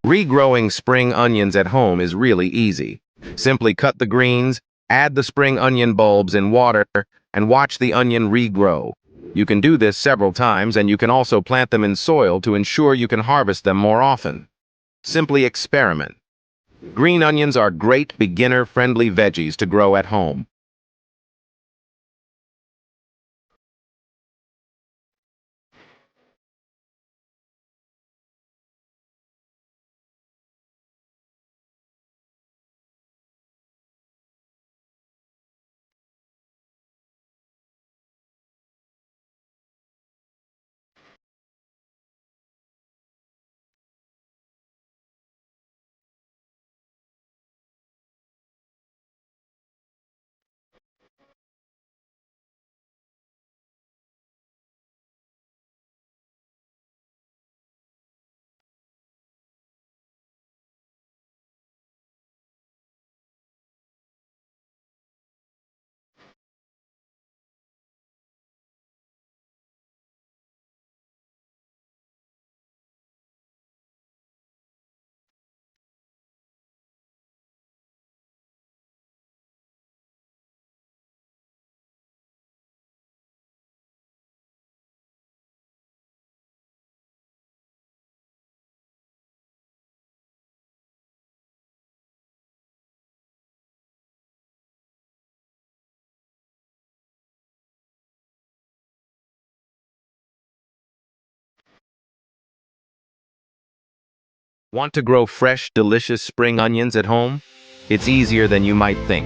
Regrowing spring onions at home is really easy. Simply cut the greens, add the spring onion bulbs in water, and watch the onion regrow. You can do this several times, and you can also plant them in soil to ensure you can harvest them more often. Simply experiment. Green onions are great beginner-friendly veggies to grow at home. Want to grow fresh, delicious spring onions at home? It's easier than you might think.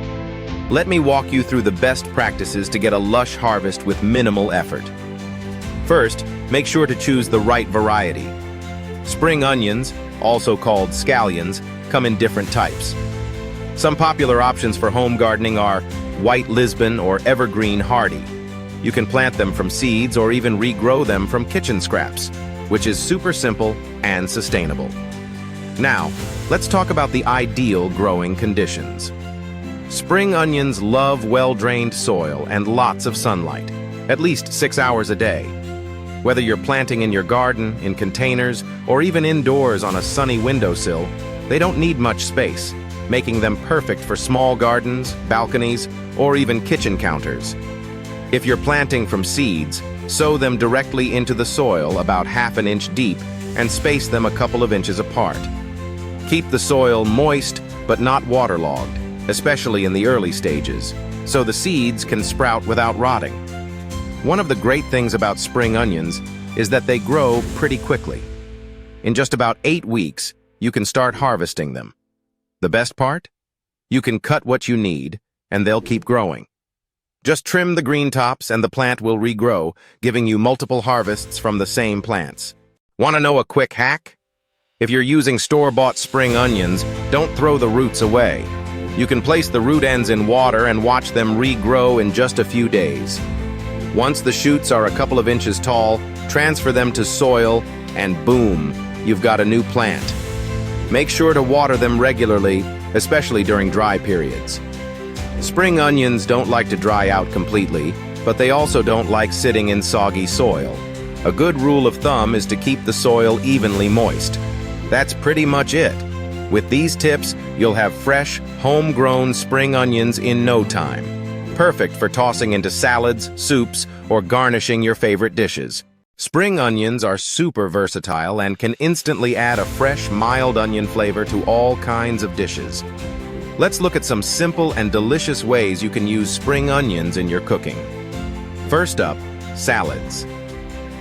Let me walk you through the best practices to get a lush harvest with minimal effort. First, make sure to choose the right variety. Spring onions, also called scallions, come in different types. Some popular options for home gardening are White Lisbon or Evergreen Hardy. You can plant them from seeds or even regrow them from kitchen scraps, which is super simple and sustainable. Now, let's talk about the ideal growing conditions. Spring onions love well-drained soil and lots of sunlight, at least 6 hours a day. Whether you're planting in your garden, in containers, or even indoors on a sunny windowsill, they don't need much space, making them perfect for small gardens, balconies, or even kitchen counters. If you're planting from seeds, sow them directly into the soil about ½ an inch deep and space them a couple of inches apart. Keep the soil moist but not waterlogged, especially in the early stages, so the seeds can sprout without rotting. One of the great things about spring onions is that they grow pretty quickly. In just about 8 weeks, you can start harvesting them. The best part? You can cut what you need, and they'll keep growing. Just trim the green tops and the plant will regrow, giving you multiple harvests from the same plants. Want to know a quick hack? If you're using store-bought spring onions, don't throw the roots away. You can place the root ends in water and watch them regrow in just a few days. Once the shoots are a couple of inches tall, transfer them to soil, and boom, you've got a new plant. Make sure to water them regularly, especially during dry periods. Spring onions don't like to dry out completely, but they also don't like sitting in soggy soil. A good rule of thumb is to keep the soil evenly moist. That's pretty much it. With these tips, you'll have fresh, homegrown spring onions in no time. Perfect for tossing into salads, soups, or garnishing your favorite dishes. Spring onions are super versatile and can instantly add a fresh, mild onion flavor to all kinds of dishes. Let's look at some simple and delicious ways you can use spring onions in your cooking. First up, salads.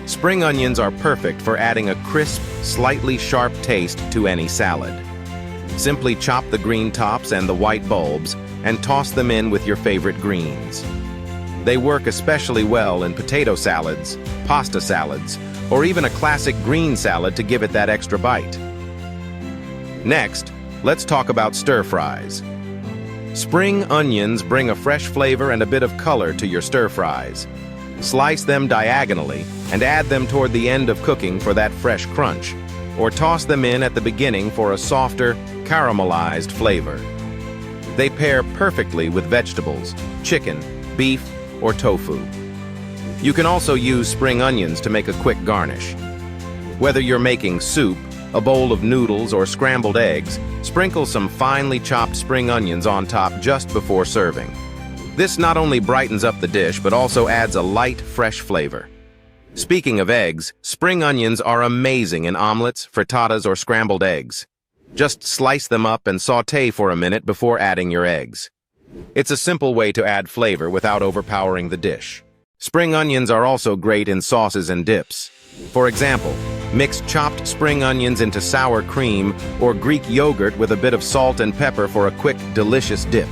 Spring onions are perfect for adding a crisp, slightly sharp taste to any salad. Simply chop the green tops and the white bulbs and toss them in with your favorite greens. They work especially well in potato salads, pasta salads, or even a classic green salad to give it that extra bite. Next, let's talk about stir-fries. Spring onions bring a fresh flavor and a bit of color to your stir-fries. Slice them diagonally and add them toward the end of cooking for that fresh crunch, or toss them in at the beginning for a softer, caramelized flavor. They pair perfectly with vegetables, chicken, beef, or tofu. You can also use spring onions to make a quick garnish. Whether you're making soup, a bowl of noodles, or scrambled eggs, sprinkle some finely chopped spring onions on top just before serving. This not only brightens up the dish, but also adds a light, fresh flavor. Speaking of eggs, spring onions are amazing in omelets, frittatas, or scrambled eggs. Just slice them up and sauté for a minute before adding your eggs. It's a simple way to add flavor without overpowering the dish. Spring onions are also great in sauces and dips. For example, mix chopped spring onions into sour cream or Greek yogurt with a bit of salt and pepper for a quick, delicious dip.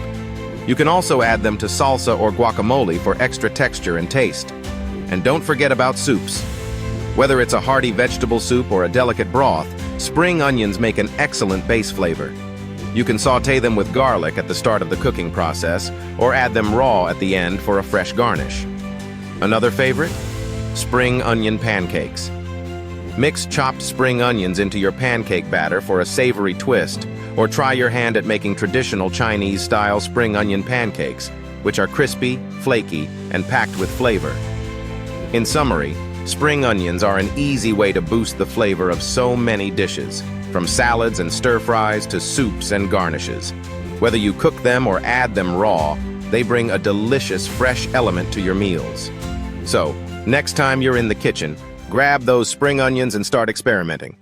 You can also add them to salsa or guacamole for extra texture and taste. And don't forget about soups. Whether it's a hearty vegetable soup or a delicate broth, spring onions make an excellent base flavor. You can sauté them with garlic at the start of the cooking process, or add them raw at the end for a fresh garnish. Another favorite? Spring onion pancakes. Mix chopped spring onions into your pancake batter for a savory twist, or try your hand at making traditional Chinese-style spring onion pancakes, which are crispy, flaky, and packed with flavor. In summary, spring onions are an easy way to boost the flavor of so many dishes, from salads and stir-fries to soups and garnishes. Whether you cook them or add them raw, they bring a delicious, fresh element to your meals. So, next time you're in the kitchen, grab those spring onions and start experimenting.